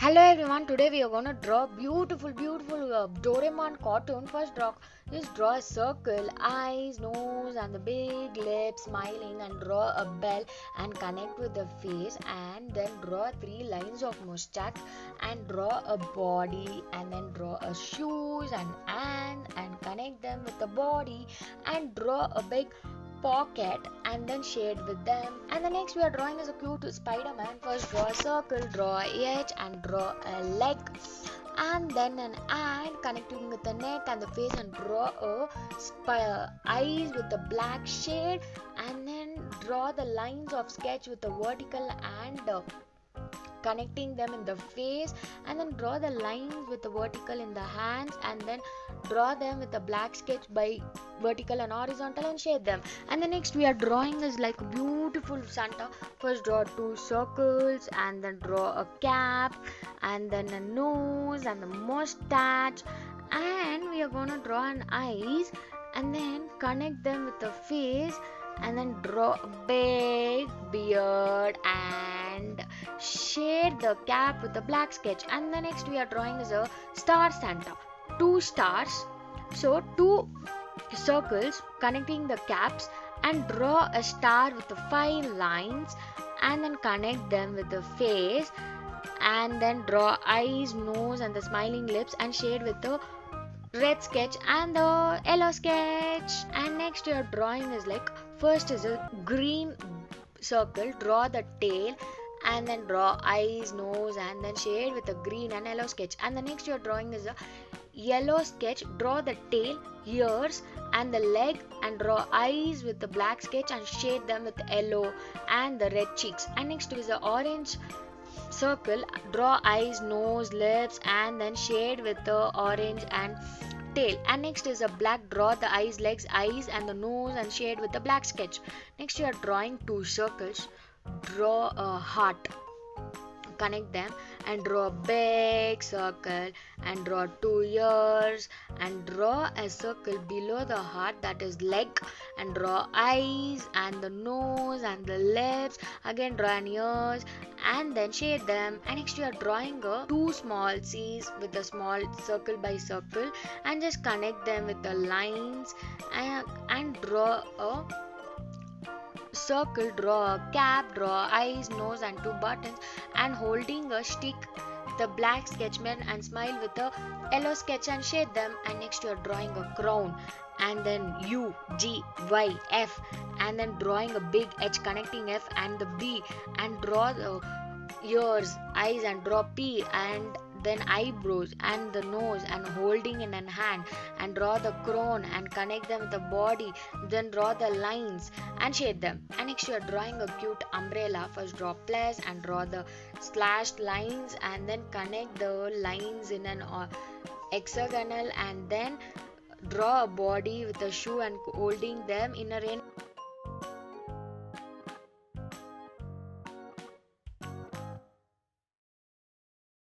Hello everyone, today we are going to draw beautiful Doraemon cartoon. First draw a circle, eyes, nose and the big lips smiling, and draw a bell and connect with the face, and then draw three lines of mustache and draw a body, and then draw a shoes and hand and connect them with the body and draw a big pocket and then shade with them. And the next we are drawing is a cute Spiderman. First draw a circle, draw a edge and draw a leg, and then an eye connecting with the neck and the face, and draw a eyes with the black shade, and then draw the lines of sketch with the vertical and connecting them in the face, and then draw the lines with the vertical in the hands, and then draw them with the black sketch by vertical and horizontal and shade them. And the next we are drawing is like a beautiful Santa. First draw two circles and then draw a cap and then a nose and the mustache, and we are gonna draw an eyes and then connect them with the face, and then draw a big beard and shade the cap with the black sketch. And the next we are drawing is a star Santa. Two stars, so two circles connecting the caps, and draw a star with the 5 lines and then connect them with the face, and then draw eyes, nose and the smiling lips and shade with the red sketch and the yellow sketch. And next your drawing is like, first is a green circle, draw the tail and then draw eyes, nose and then shade with a green and yellow sketch. And the next your drawing is a yellow sketch, draw the tail, ears and the leg and draw eyes with the black sketch and shade them with yellow and the red cheeks. And next is the orange circle, draw eyes, nose, lips and then shade with the orange and tail. And next is a black, draw the eyes, legs, eyes and the nose and shade with the black sketch. Next you are drawing two circles, draw a heart, connect them and draw a big circle and draw 2 ears and draw a circle below the heart, that is leg, and draw eyes and the nose and the lips, again draw an ears and then shade them. And next you are drawing a 2 small C's with a small circle by circle and just connect them with the lines, and draw a circle, draw a cap, draw eyes, nose and 2 buttons, and holding a stick the black sketchman and smile with a yellow sketch and shade them. And next you are drawing a crown and then U, G, Y, F, and then drawing a big H connecting F and the B, and draw the ears, eyes and draw P, and then eyebrows and the nose and holding in a hand, and draw the crown and connect them with the body, then draw the lines and shade them. And next you are drawing a cute umbrella. First draw plus and draw the slashed lines and then connect the lines in an hexagonal, and then draw a body with a shoe and holding them in a rain.